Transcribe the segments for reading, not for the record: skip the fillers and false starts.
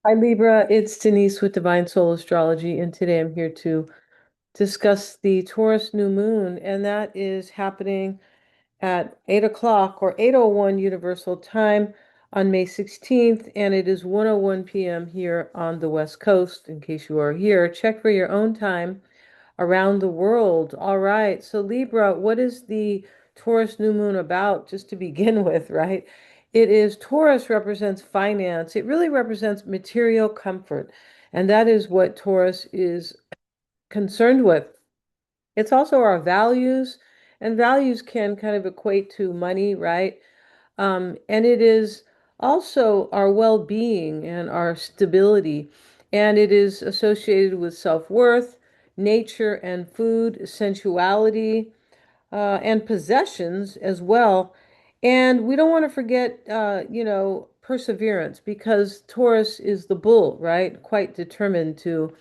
Hi Libra, it's Denise with Divine Soul Astrology, and today I'm here to discuss the Taurus New Moon, and that is happening at 8 o'clock or 8:01 Universal Time on May 16th, and it is 1:01 p.m. here on the West Coast. In case you are here, check for your own time around the world. All right, so Libra, what is the Taurus new moon about, just to begin with, right? It is Taurus represents finance. It really represents material comfort. And that is what Taurus is concerned with. It's also our values, and values can kind of equate to money, right? And it is also our well-being and our stability. And it is associated with self-worth, nature and food, sensuality, and possessions as well. And we don't want to forget, perseverance, because Taurus is the bull, right? Quite determined to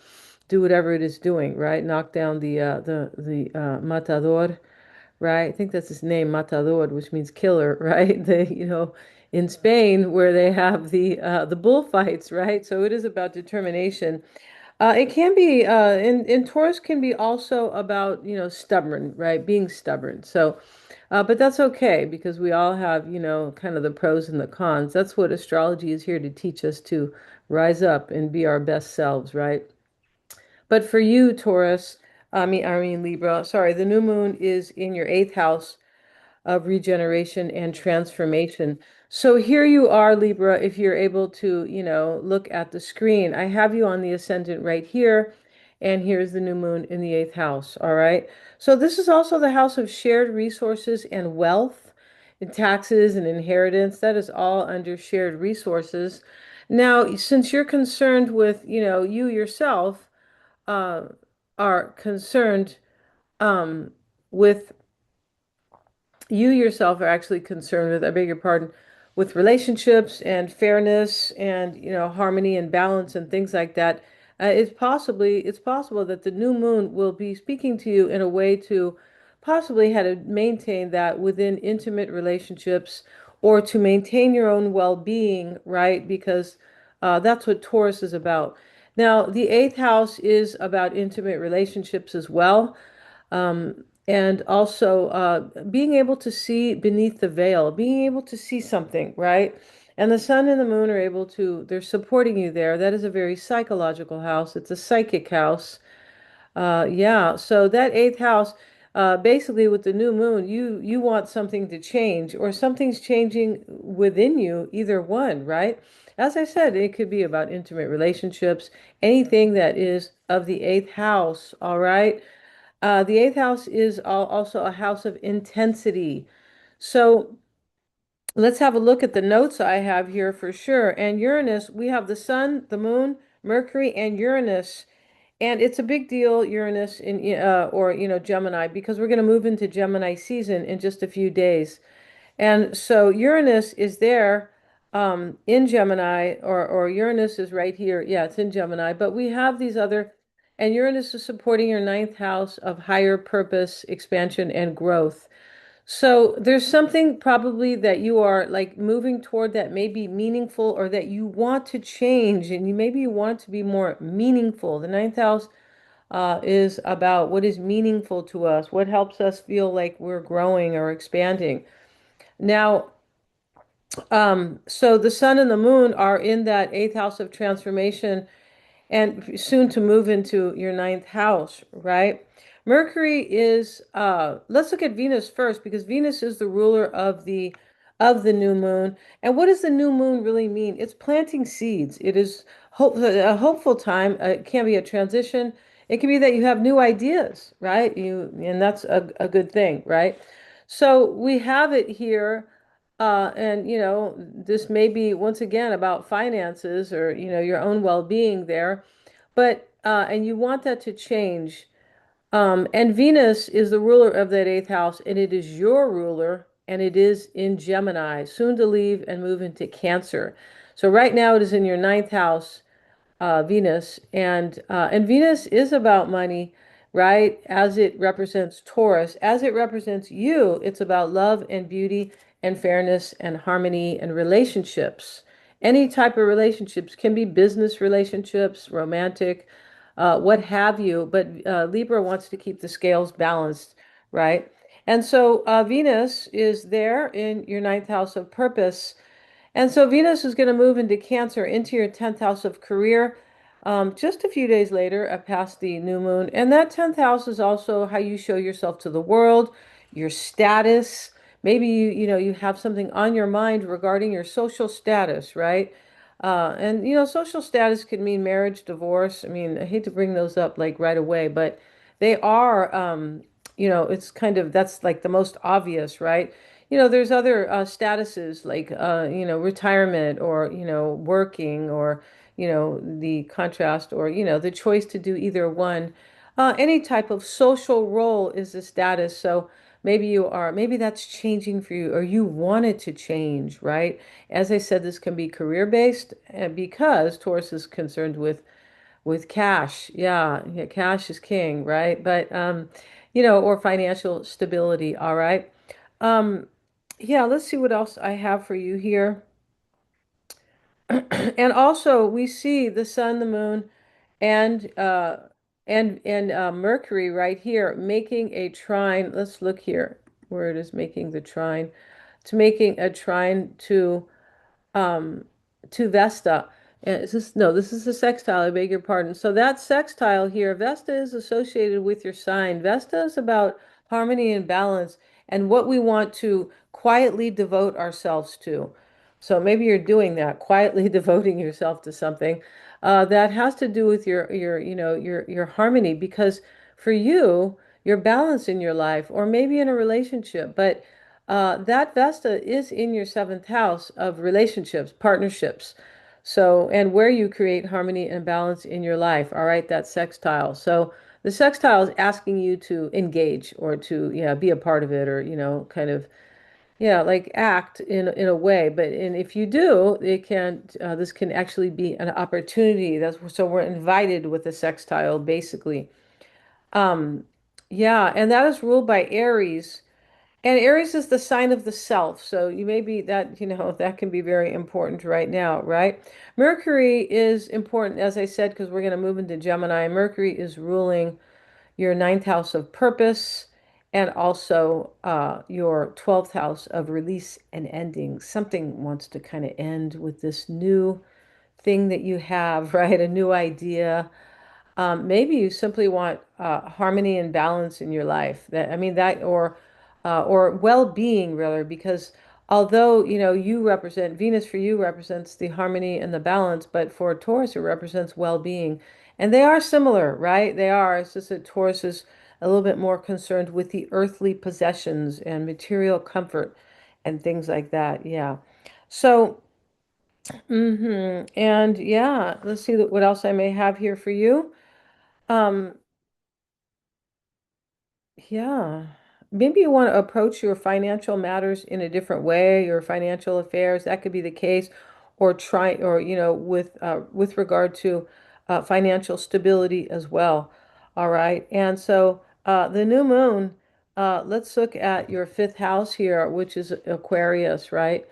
do whatever it is doing, right? Knock down the matador, right? I think that's his name, Matador, which means killer, right? In Spain where they have the bullfights, right? So it is about determination. It can be in Taurus can be also about, stubborn, right? Being stubborn. So, but that's okay because we all have, kind of the pros and the cons. That's what astrology is here to teach us, to rise up and be our best selves, right? But for you, Taurus, I mean Libra, sorry, the new moon is in your eighth house of regeneration and transformation. So here you are, Libra, if you're able to, look at the screen. I have you on the ascendant right here, and here's the new moon in the eighth house. All right. So this is also the house of shared resources and wealth, and taxes and inheritance. That is all under shared resources. Now, since you're concerned with, you yourself, uh, are concerned um, with you yourself are actually concerned with, I beg your pardon, with relationships and fairness and, harmony and balance and things like that. It's possible that the new moon will be speaking to you in a way to possibly how to maintain that within intimate relationships or to maintain your own well-being, right? Because that's what Taurus is about. Now, the eighth house is about intimate relationships as well. And also being able to see beneath the veil, being able to see something, right? And the sun and the moon are able to, they're supporting you there. That is a very psychological house. It's a psychic house. Yeah, so that eighth house, basically with the new moon, you want something to change or something's changing within you, either one, right? As I said, it could be about intimate relationships, anything that is of the eighth house, all right? The eighth house is also a house of intensity. So let's have a look at the notes I have here for sure. And Uranus, we have the sun, the moon, Mercury, and Uranus. And it's a big deal, Uranus or Gemini, because we're going to move into Gemini season in just a few days. And so Uranus is there in Gemini, or Uranus is right here. Yeah, it's in Gemini. But we have these other, and Uranus is supporting your ninth house of higher purpose, expansion, and growth. So there's something probably that you are like moving toward that may be meaningful or that you want to change, and you want to be more meaningful. The ninth house is about what is meaningful to us, what helps us feel like we're growing or expanding. Now, so the sun and the moon are in that eighth house of transformation and soon to move into your ninth house, right? Mercury is, let's look at Venus first because Venus is the ruler of the new moon. And what does the new moon really mean? It's planting seeds. It is a hopeful time. It can be a transition. It can be that you have new ideas, right? And that's a good thing, right? So we have it here. And this may be once again about finances or, your own well-being there. But and you want that to change. And Venus is the ruler of that eighth house, and it is your ruler, and it is in Gemini, soon to leave and move into Cancer. So right now it is in your ninth house, Venus, and Venus is about money, right? As it represents Taurus, as it represents you, it's about love and beauty and fairness and harmony and relationships any type of relationships, can be business relationships, romantic, what have you. But Libra wants to keep the scales balanced, right? And so Venus is there in your ninth house of purpose. And so Venus is going to move into Cancer, into your 10th house of career, just a few days later, past the new moon. And that 10th house is also how you show yourself to the world, your status. Maybe you have something on your mind regarding your social status, right? And social status could mean marriage, divorce. I mean, I hate to bring those up like right away, but they are, it's kind of that's like the most obvious, right? There's other statuses like, retirement or, working or, the contrast or, the choice to do either one. Any type of social role is a status. So maybe that's changing for you or you want it to change, right? As I said, this can be career based because Taurus is concerned with cash. Yeah, yeah, cash is king, right? But or financial stability, all right? Um, yeah, let's see what else I have for you here. And also we see the sun, the moon, and Mercury right here making a trine. Let's look here where it is making the trine. It's making a trine um to Vesta. And is this no, this is a sextile, I beg your pardon. So that sextile here, Vesta is associated with your sign. Vesta is about harmony and balance and what we want to quietly devote ourselves to. So maybe you're doing that, quietly devoting yourself to something that has to do with your harmony because for you, your balance in your life, or maybe in a relationship, but that Vesta is in your seventh house of relationships, partnerships. So, and where you create harmony and balance in your life. All right, that sextile. So the sextile is asking you to engage or to, yeah, be a part of it or, kind of, yeah, like act in a way. But and if you do, it can this can actually be an opportunity. That's so we're invited with the sextile, basically. Um, yeah, and that is ruled by Aries. And Aries is the sign of the self. So you may be that, that can be very important right now, right? Mercury is important, as I said, because we're going to move into Gemini. Mercury is ruling your ninth house of purpose and also your 12th house of release and ending. Something wants to kind of end with this new thing that you have, right? A new idea. Maybe you simply want harmony and balance in your life. That I mean that or well-being rather, because although you represent Venus for you represents the harmony and the balance, but for Taurus it represents well-being, and they are similar, right? They are. It's just that Taurus is a little bit more concerned with the earthly possessions and material comfort and things like that. Yeah. So, and yeah, let's see what else I may have here for you. Um, yeah. Maybe you want to approach your financial matters in a different way, your financial affairs, that could be the case, or try, or, with regard to financial stability as well. All right. And so the new moon, let's look at your fifth house here, which is Aquarius, right?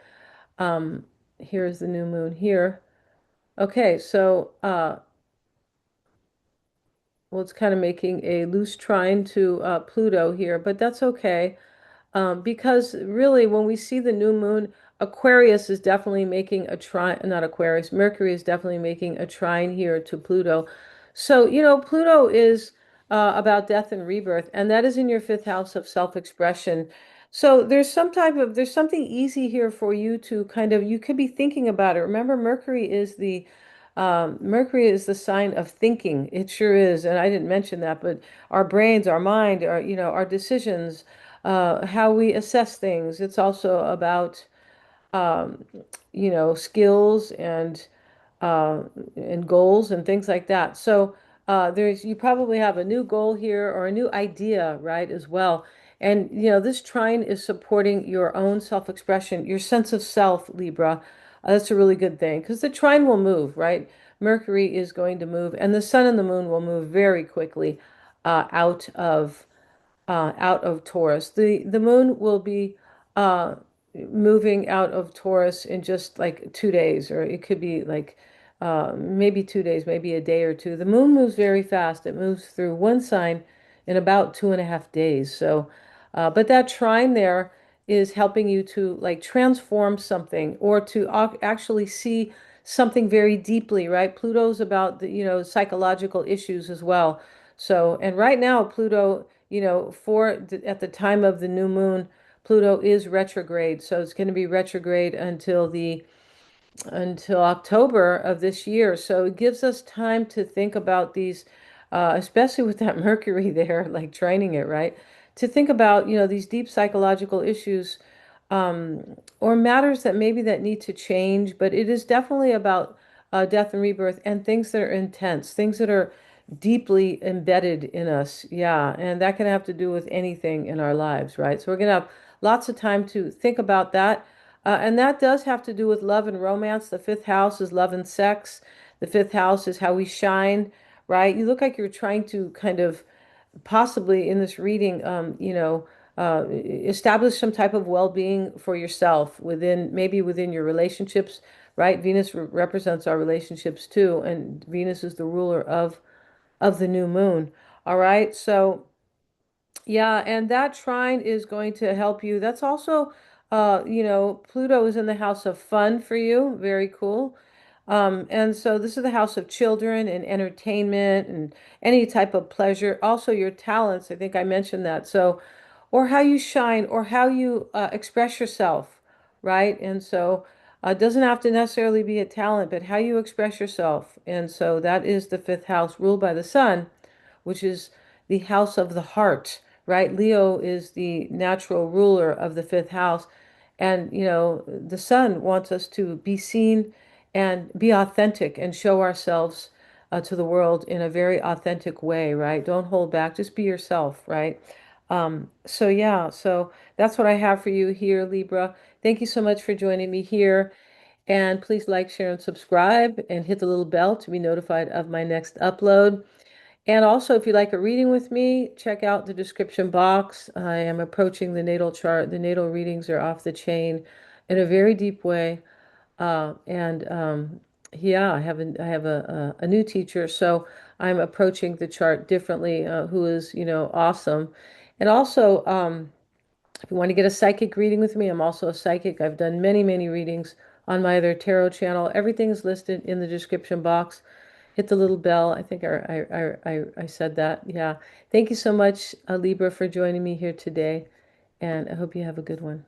Um, Here's the new moon here. Okay, so well, it's kind of making a loose trine to Pluto here, but that's okay. Because really, when we see the new moon, Aquarius is definitely making a trine, not Aquarius, Mercury is definitely making a trine here to Pluto. So, Pluto is about death and rebirth, and that is in your fifth house of self-expression. So there's something easy here for you to kind of, you could be thinking about it. Remember, Mercury is the sign of thinking. It sure is. And I didn't mention that, but our brains, our mind, our decisions, how we assess things. It's also about, um, skills uh, and goals and things like that. So you probably have a new goal here or a new idea, right, as well. And this trine is supporting your own self-expression, your sense of self, Libra. That's a really good thing because the trine will move, right? Mercury is going to move, and the sun and the moon will move very quickly uh, out of out of Taurus. The moon will be uh, moving out of Taurus in just like 2 days, or it could be like maybe 2 days, maybe a day or two. The moon moves very fast. It moves through one sign in about 2.5 days. So, but that trine there is helping you to like transform something or to actually see something very deeply, right? Pluto's about the, psychological issues as well. So, and right now, Pluto, at the time of the new moon, Pluto is retrograde. So it's going to be retrograde until October of this year. So it gives us time to think about these, especially with that Mercury there, like training it, right? To think about, these deep psychological issues, or matters that maybe that need to change. But it is definitely about death and rebirth and things that are intense, things that are deeply embedded in us. Yeah. And that can have to do with anything in our lives, right? So we're going to have lots of time to think about that. And that does have to do with love and romance. The fifth house is love and sex. The fifth house is how we shine, right? You look like you're trying to kind of possibly in this reading, establish some type of well-being for yourself maybe within your relationships, right? Venus represents our relationships too, and Venus is the ruler of the new moon. All right, so. Yeah, and that trine is going to help you. That's also, Pluto is in the house of fun for you. Very cool. And so this is the house of children and entertainment and any type of pleasure. Also your talents. I think I mentioned that. So, or how you shine or how you express yourself, right? And so it doesn't have to necessarily be a talent, but how you express yourself. And so that is the fifth house ruled by the sun, which is the house of the heart, right? Leo is the natural ruler of the fifth house. And, the sun wants us to be seen and be authentic and show ourselves to the world in a very authentic way, right? Don't hold back, just be yourself, right? So yeah, so that's what I have for you here, Libra. Thank you so much for joining me here. And please like, share, and subscribe and hit the little bell to be notified of my next upload. And also, if you'd like a reading with me, check out the description box. I am approaching the natal chart. The natal readings are off the chain in a very deep way. And yeah, I have a new teacher, so I'm approaching the chart differently, who is, awesome. And also, if you want to get a psychic reading with me, I'm also a psychic. I've done many, many readings on my other tarot channel. Everything is listed in the description box. Hit the little bell. I think I said that. Yeah. Thank you so much, Libra, for joining me here today. And I hope you have a good one.